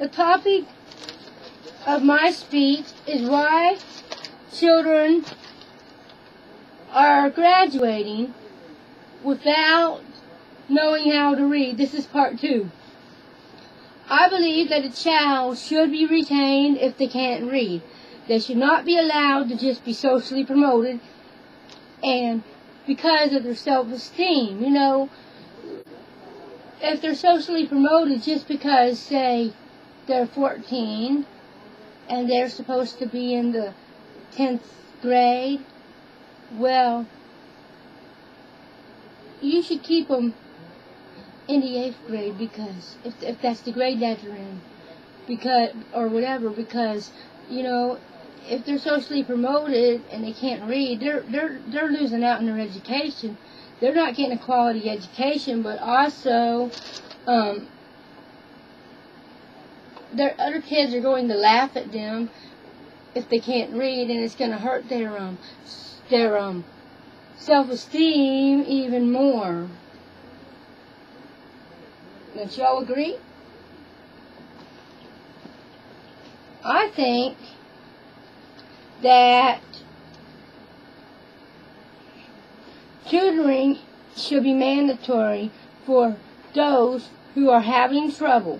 The topic of my speech is why children are graduating without knowing how to read. This is part 2. I believe that a child should be retained if they can't read. They should not be allowed to just be socially promoted and because of their self-esteem. You know, if they're socially promoted just because, say, they're 14 and they're supposed to be in the 10th grade, well, you should keep them in the 8th grade, because if that's the grade that they're in, because you know, if they're socially promoted and they can't read, they're losing out on their education. They're not getting a quality education, but also their other kids are going to laugh at them if they can't read, and it's going to hurt their self-esteem even more. Don't y'all agree? I think that tutoring should be mandatory for those who are having trouble.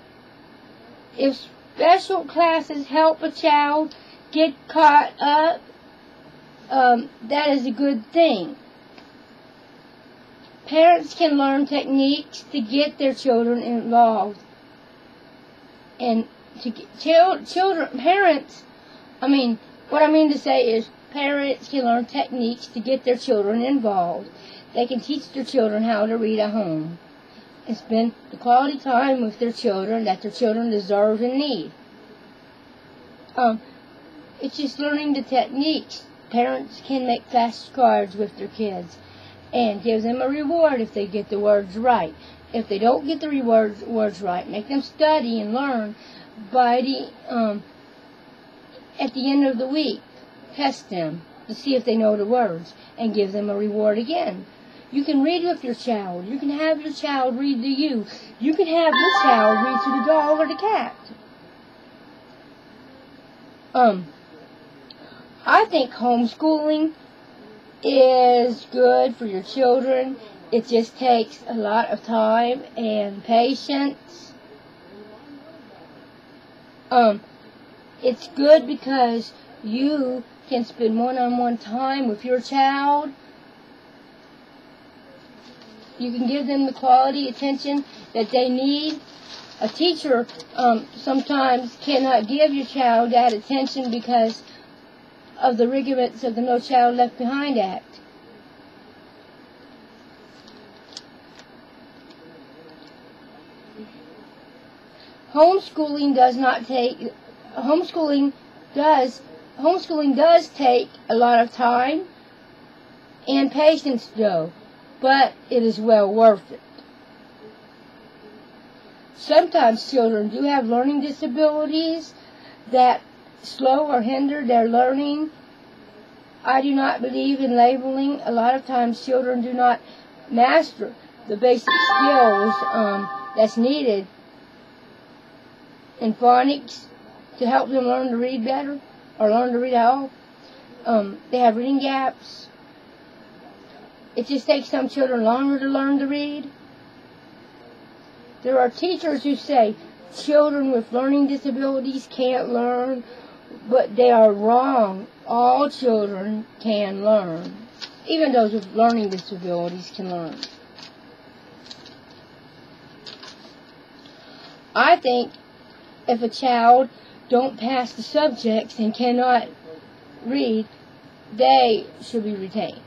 If special classes help a child get caught up, that is a good thing. Parents can learn techniques to get their children involved. And to get what I mean to say is parents can learn techniques to get their children involved. They can teach their children how to read at home and spend the quality time with their children that their children deserve and need. It's just learning the techniques. Parents can make flashcards with their kids and give them a reward if they get the words right. If they don't get the words right, make them study and learn by at the end of the week. Test them to see if they know the words and give them a reward again. You can read with your child. You can have your child read to you. You can have your child read to the dog or the cat. I think homeschooling is good for your children. It just takes a lot of time and patience. It's good because you can spend one-on-one time with your child. You can give them the quality attention that they need. A teacher sometimes cannot give your child that attention because of the rigors of the No Child Left Behind Act. Homeschooling does take a lot of time and patience though, but it is well worth it. Sometimes children do have learning disabilities that slow or hinder their learning. I do not believe in labeling. A lot of times children do not master the basic skills that's needed in phonics to help them learn to read better or learn to read at all. They have reading gaps. It just takes some children longer to learn to read. There are teachers who say children with learning disabilities can't learn, but they are wrong. All children can learn. Even those with learning disabilities can learn. I think if a child don't pass the subjects and cannot read, they should be retained.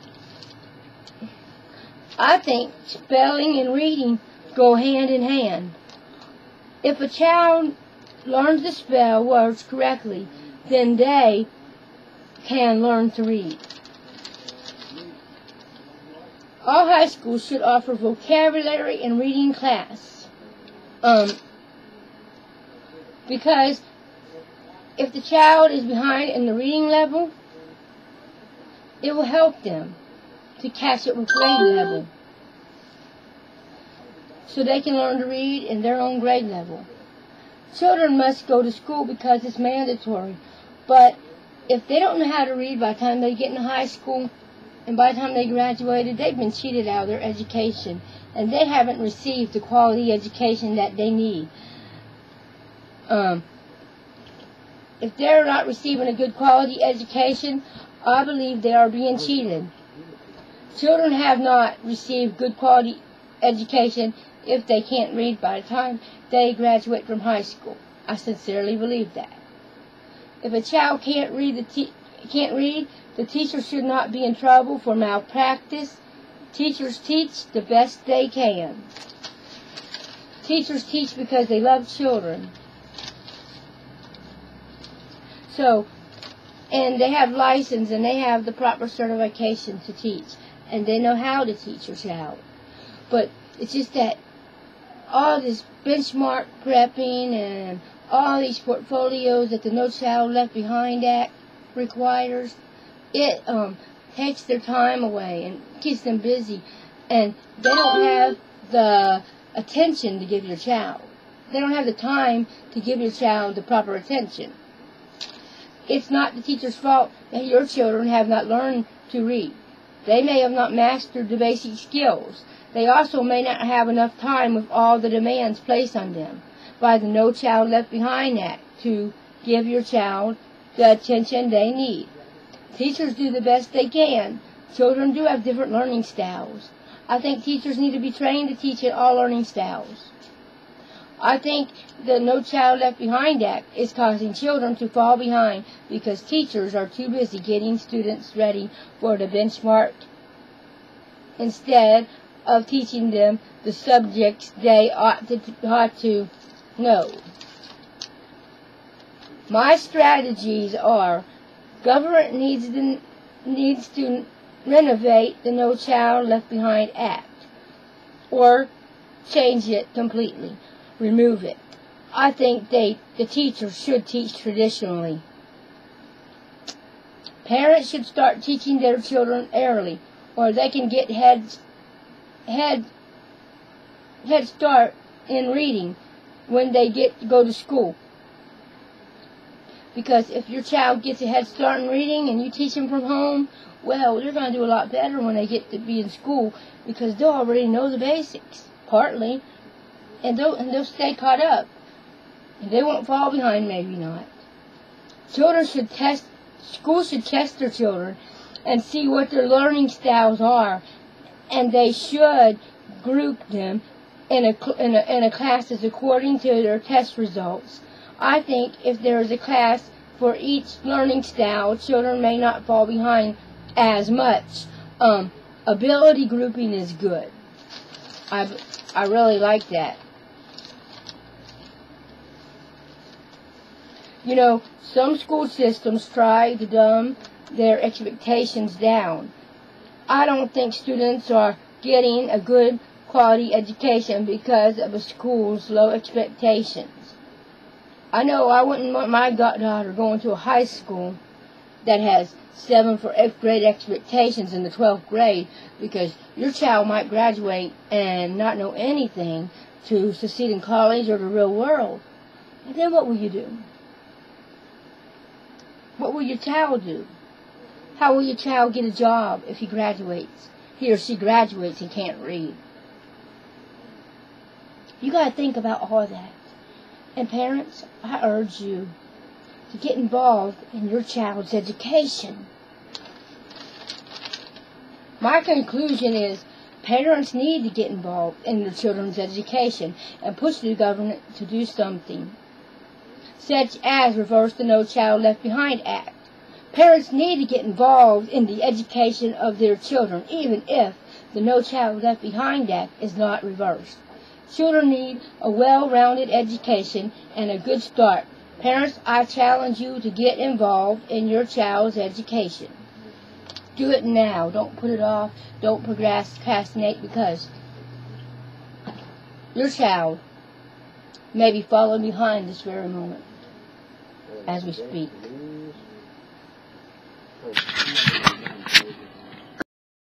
I think spelling and reading go hand in hand. If a child learns to spell words correctly, then they can learn to read. All high schools should offer vocabulary and reading class. Because if the child is behind in the reading level, it will help them to catch it with grade level, so they can learn to read in their own grade level. children must go to school because it's mandatory. But if they don't know how to read by the time they get into high school and by the time they graduated, they've been cheated out of their education. And they haven't received the quality education that they need. If they're not receiving a good quality education, I believe they are being cheated. Children have not received good quality education if they can't read by the time they graduate from high school. I sincerely believe that. If a child can't read, the teacher should not be in trouble for malpractice. Teachers teach the best they can. Teachers teach because they love children. So, and they have license and they have the proper certification to teach. And they know how to teach your child. But it's just that all this benchmark prepping and all these portfolios that the No Child Left Behind Act requires, it takes their time away and keeps them busy. And they don't have the attention to give your child. They don't have the time to give your child the proper attention. It's not the teacher's fault that your children have not learned to read. They may have not mastered the basic skills. They also may not have enough time with all the demands placed on them by the No Child Left Behind Act to give your child the attention they need. Teachers do the best they can. Children do have different learning styles. I think teachers need to be trained to teach in all learning styles. I think the No Child Left Behind Act is causing children to fall behind because teachers are too busy getting students ready for the benchmark instead of teaching them the subjects they ought to know. My strategies are: government needs to renovate the No Child Left Behind Act or change it completely. Remove it. I think the teachers should teach traditionally. Parents should start teaching their children early, or they can get head start in reading when they go to school. Because if your child gets a head start in reading and you teach them from home, well, they're going to do a lot better when they get to be in school because they'll already know the basics, partly. And they'll stay caught up. And they won't fall behind, maybe not. Schools should test their children and see what their learning styles are. And they should group them in a classes according to their test results. I think if there is a class for each learning style, children may not fall behind as much. Ability grouping is good. I really like that. You know, some school systems try to dumb their expectations down. I don't think students are getting a good quality education because of a school's low expectations. I know I wouldn't want my goddaughter going to a high school that has 7th or 8th grade expectations in the 12th grade because your child might graduate and not know anything to succeed in college or the real world. And then what will you do? What will your child do? How will your child get a job if he or she graduates and can't read? You got to think about all that. And parents, I urge you to get involved in your child's education. My conclusion is parents need to get involved in their children's education and push the government to do something, such as reverse the No Child Left Behind Act. Parents need to get involved in the education of their children, even if the No Child Left Behind Act is not reversed. Children need a well-rounded education and a good start. Parents, I challenge you to get involved in your child's education. Do it now. Don't put it off. Don't procrastinate because your child may be falling behind this very moment as we speak.